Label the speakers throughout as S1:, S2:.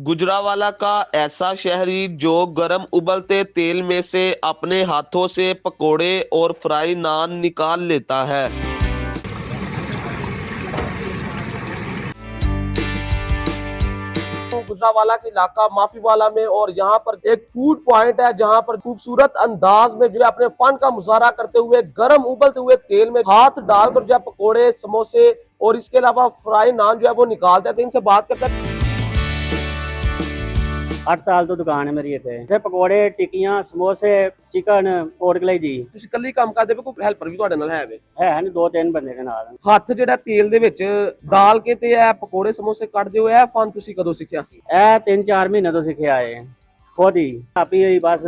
S1: गुजरांवाला का ऐसा शहरी जो गर्म उबलते तेल में से अपने हाथों से पकोड़े और फ्राई नान निकाल लेता है।
S2: गुजरांवाला के इलाका माफीवाला में और यहाँ पर एक फूड पॉइंट है जहाँ पर खूबसूरत अंदाज में जो है अपने फन का मुजाहरा करते हुए गर्म उबलते हुए तेल में हाथ डालकर जो है पकोड़े समोसे और इसके अलावा फ्राई नान जो है वो निकालते हैं। तो इनसे बात करते हैं।
S3: 8 ਸਾਲ ਤੋਂ ਦੁਕਾਨ ਹੈ ਮੇਰੀ ਇੱਥੇ ਪਕੌੜੇ ਟਿੱਕੀਆਂ ਸਮੋਸੇ ਚਿਕਨ ਕੋਟ ਕਲਾਈ ਜੀ
S2: ਤੁਸੀਂ ਇਕੱਲੇ ਕੰਮ ਕਰਦੇ ਹੋ ਕੋਈ ਹੈਲਪਰ ਵੀ ਤੁਹਾਡੇ ਨਾਲ ਹੈ ਵੇ?
S3: ਹੈ ਨੇ 2-3 ਬੰਦੇ ਦੇ ਨਾਲ।
S2: ਹੱਥ ਜਿਹੜਾ ਤੇਲ ਦੇ ਵਿੱਚ ਡਾਲ ਕੇ ਤੇ ਇਹ ਪਕੌੜੇ ਸਮੋਸੇ ਕੱਢਦੇ ਹੋ, ਇਹ ਫਨ ਤੁਸੀਂ ਕਦੋਂ ਸਿੱਖਿਆ ਸੀ?
S3: ਇਹ 3-4 ਮਹੀਨੇ ਤੋਂ ਸਿੱਖਿਆ ਹੈ ਖੁਦ ਹੀ ਆਪੀ ਹੋਈ ਬਸ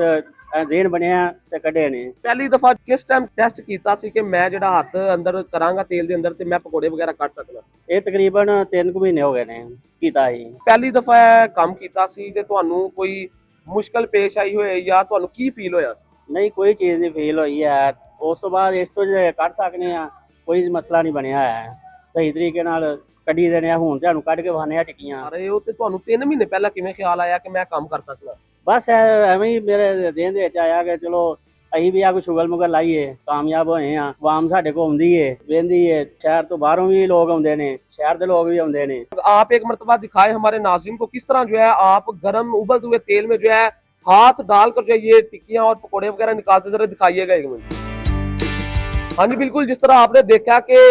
S3: ਜ਼ੇਨ ਬਣਿਆ ਤੇ ਕੱਢੇ ਨੇ।
S2: ਪਹਿਲੀ ਦਫਾ ਕਿਸ ਟਾਈਮ ਟੈਸਟ ਕੀਤਾ ਸੀ ਕਿ ਮੈਂ ਜਿਹੜਾ ਹੱਥ ਅੰਦਰ ਕਰਾਂਗਾ ਤੇਲ ਦੇ ਅੰਦਰ ਤੇ ਮੈਂ ਪਕੌੜੇ ਵਗੈਰਾ ਕੱਢ ਸਕਦਾ?
S3: ਇਹ ਤਕਰੀਬਨ 3 ਮਹੀਨੇ ਹੋ ਗਏ ਨੇ ਕੀਤਾ ਹੀ।
S2: ਪਹਿਲੀ ਦਫਾ ਇਹ ਕੰਮ ਕੀਤਾ ਸੀ ਤੇ ਤੁਹਾਨੂੰ ਕੋਈ ਮੁਸ਼ਕਲ ਪੇਸ਼ ਆਈ ਹੋਏ ਜਾਂ ਤੁਹਾਨੂੰ ਕੀ ਫੀਲ ਹੋਇਆ ਸੀ?
S3: ਨਹੀਂ ਕੋਈ ਚੀਜ਼ ਨਹੀਂ ਫੀਲ ਹੋਈ ਹੈ। ਉਸ ਤੋਂ ਬਾਅਦ ਇਸ ਤੋਂ ਜੇ ਕੱਢ ਸਕਨੇ ਆ ਕੋਈ ਮਸਲਾ ਨਹੀਂ ਬਣਿਆ ਹੈ। ਸਹੀ ਤਰੀਕੇ ਨਾਲ ਕੱਢੀ ਦੇਣੇ ਆ। ਹੁਣ ਤੁਹਾਨੂੰ ਕੱਢ ਕੇ ਵਹਾਨੇ ਆ ਟਿੱਕੀਆਂ।
S2: ਅਰੇ ਉਹ ਤੇ ਤੁਹਾਨੂੰ 3 ਮਹੀਨੇ ਪਹਿਲਾਂ ਕਿਵੇਂ ਖਿਆਲ ਆਇਆ ਕਿ ਮੈਂ ਕੰਮ ਕਰ ਸਕਦਾ?
S3: ਬਸ ਐਵੇਂ ਹੀ ਮੇਰੇ ਦਿਨ ਦੇ ਵਿੱਚ ਆਇਆ ਕਿ ਚਲੋ ਅਸੀਂ ਵੀ ਆ ਕੋਈ ਸ਼ੁਗਲ ਮੁਗਲ ਲਾਈਏ, ਕਾਮਯਾਬ ਹੋਏ ਆ। ਆਵਾਮ ਸਾਡੇ ਕੋਲ ਆਉਂਦੀ ਏ ਵੇਂਦੀ ਏ, ਸ਼ਹਿਰ ਤੋਂ ਬਾਹਰੋਂ ਵੀ ਲੋਕ ਆਉਂਦੇ ਨੇ, ਸ਼ਹਿਰ ਦੇ ਲੋਕ भी आते हैं।
S2: आप एक मरतबा दिखाए हमारे नाज़रीन को किस तरह जो है आप गर्म उबलते हुए तेल में जो है हाथ डालकर जो है ये टिक्कियां और पकोड़े वगैरह निकालते, जरा दिखाइएगा एक मिनट। हाँ जी बिल्कुल, जिस तरह आपने देखा कि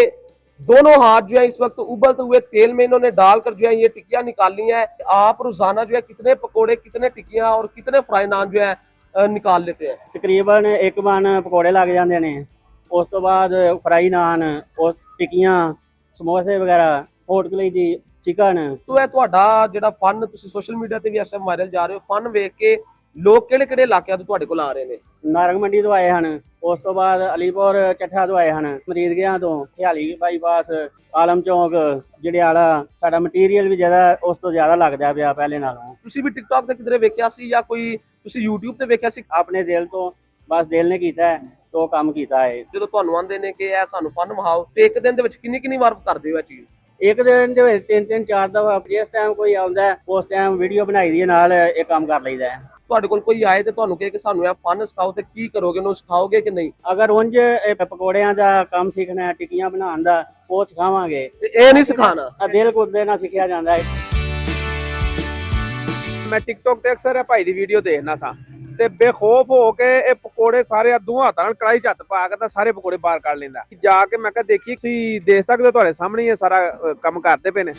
S2: दोनों हाथ जो है इस वक्त उबलते हुए तेल में इन्होंने डालकर जो है ये टिक्कियां निकाली हैं। आप रोजाना जो है कितने पकोड़े, कितने टिक्कियां और कितने फ्राई नान जो है निकाल लेते हैं?
S3: तकरीबन 1 मन पकौड़े लग जाते हैं, उस तो बाद फ्राई नान और टिक्कियां समोसे वगैरह होट कलाई दी चिकन।
S2: तो ਇਹ ਤੁਹਾਡਾ ਜਿਹੜਾ ਫਨ ਤੁਸੀਂ ਸੋਸ਼ਲ ਮੀਡੀਆ ਤੇ ਵੀ ਇਸ ਟਾਈਮ ਵਾਇਰਲ ਜਾ ਰਹੇ ਹੋ, ਫਨ ਵੇਖ ਕੇ ਲੋਕ ਕਿਹੜੇ-ਕਿਹੜੇ ਇਲਾਕਿਆਂ ਤੋਂ ਤੁਹਾਡੇ ਕੋਲ ਆ ਰਹੇ ਨੇ?
S3: ਨਾਰੰਗ ਮੰਡੀ ਤੋਂ ਆਏ ਹਨ, ਉਸ ਤੋਂ ਬਾਅਦ ਅਲੀਪੁਰ ਚੱਠਾ ਤੋਂ ਆਏ ਹਨ, ਮਰੀਦਗਿਆਂ ਤੋਂ, ਖਿਆਲੀ ਬਾਈਪਾਸ, ਆਲਮ ਚੌਂਕ, ਜੜਿਆਲਾ। ਸਾਡਾ ਮਟੀਰੀਅਲ ਵੀ ਜ਼ਿਆਦਾ ਉਸ ਤੋਂ ਜ਼ਿਆਦਾ ਲੱਗਦਾ ਪਿਆ ਪਹਿਲੇ ਨਾਲੋਂ।
S2: ਤੁਸੀਂ ਵੀ ਟਿਕਟੌਕ ਤੇ ਕਿਧਰੇ ਵੇਖਿਆ ਸੀ ਜਾਂ ਕੋਈ ਤੁਸੀਂ YouTube ਤੇ ਵੇਖਿਆ ਸੀ?
S3: ਆਪਣੇ ਦਿਲ ਤੋਂ ਬਸ ਦਿਲ ਨੇ ਕੀਤਾ ਹੈ ਤੋ ਕੰਮ ਕੀਤਾ ਹੈ।
S2: ਜਦੋਂ ਤੁਹਾਨੂੰ ਆਂਦੇ ਨੇ ਕਿ ਇਹ ਸਾਨੂੰ ਫਨ ਵਹਾਓ ਤੇ ਇੱਕ ਦਿਨ ਦੇ ਵਿੱਚ ਕਿੰਨੀ ਵਾਰ ਕਰਦੇ ਹੋ ਇਹ ਚੀਜ਼?
S3: ਇੱਕ ਦਿਨ ਦੇ ਵਿੱਚ 3-3 4 ਦਫਾ ਜਿਸ ਟਾਈਮ ਕੋਈ ਆਉਂਦਾ ਉਸ ਟਾਈਮ ਵੀਡੀਓ ਬਣਾਈ ਦੀ ਨਾਲ ਇਹ ਕੰਮ ਕਰ ਲਈਦਾ ਹੈ।
S2: ਤੁਹਾਡੇ ਕੋਲ ਕੋਈ ਆਏ ਤੇ ਤੁਹਾਨੂੰ ਕਹੇ ਕਿ ਸਾਨੂੰ ਇਹ ਫਨ ਸਿਖਾਓ ਤੇ ਕੀ ਕਰੋਗੇ, ਉਹਨੂੰ ਸਿਖਾਓਗੇ ਕਿ ਨਹੀਂ?
S3: ਅਗਰ ਉਂਝ ਪਕੌੜਿਆਂ ਦਾ ਕੰਮ ਸਿੱਖਣਾ ਹੈ, ਟਿੱਕੀਆਂ ਬਣਾਉਣ ਦਾ, ਉਹ ਸਿਖਾਵਾਂਗੇ।
S2: ਇਹ ਨਹੀਂ ਸਿਖਾਣਾ,
S3: ਦਿਲ ਕੁੱਦੇ ਨਾਲ ਸਿੱਖਿਆ ਜਾਂਦਾ ਹੈ।
S4: ਮੈਂ ਟਿਕਟੌਕ ਤੇ ਅਕਸਰ ਇਹ ਭਾਈ ਦੀ ਵੀਡੀਓ ਦੇਖਣਾ ਸਾਂ ਤੇ ਬੇਖੌਫ ਹੋ ਕੇ ਇਹ ਪਕੌੜੇ ਸਾਰੇ ਦੋਹਾਂ ਹੱਥਾਂ ਨਾਲ ਕੜਾਈ 'ਚ ਹੱਥ ਪਾ ਕੇ ਤਾਂ ਸਾਰੇ ਪਕੌੜੇ ਬਾਹਰ ਕੱਢ ਲੈਂਦਾ। ਜਾ ਕੇ ਮੈਂ ਕਿਹਾ ਦੇਖੀ, ਤੁਸੀਂ ਦੇਖ ਸਕਦੇ ਹੋ ਤੁਹਾਡੇ ਸਾਹਮਣੇ ਇਹ ਸਾਰਾ ਕੰਮ ਕਰਦੇ ਪਏ ਨੇ।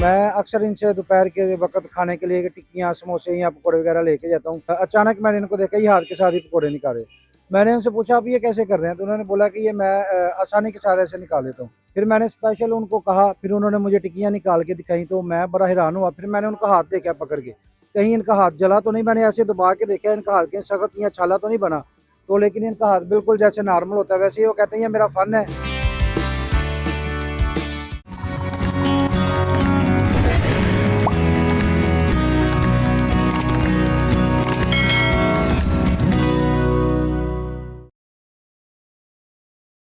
S5: मैं अक्सर इनसे दोपहर के वक्त खाने के लिए टिक्कियाँ समोसे या पकौड़े वगैरह लेके जाता हूँ। अचानक मैंने इनको देखा ये हाथ के साथ ही पकौड़े निकाले। मैंने उनसे पूछा आप ये कैसे कर रहे हैं, तो उन्होंने बोला कि ये मैं आसानी के साथ ऐसे निकाल लेता हूँ। फिर मैंने स्पेशल उनको कहा, फिर उन्होंने मुझे टिक्कियाँ निकाल के दिखाई तो मैं बड़ा हैरान हुआ। फिर मैंने उनका हाथ देखा पकड़ के, कहीं इनका हाथ जला तो नहीं। मैंने ऐसे दबा के देखा इनका हाथ कहीं सख्त या छाला तो नहीं बना, तो लेकिन इनका हाथ बिल्कुल जैसे नॉर्मल होता है वैसे ही वो कहते हैं ये मेरा फन है।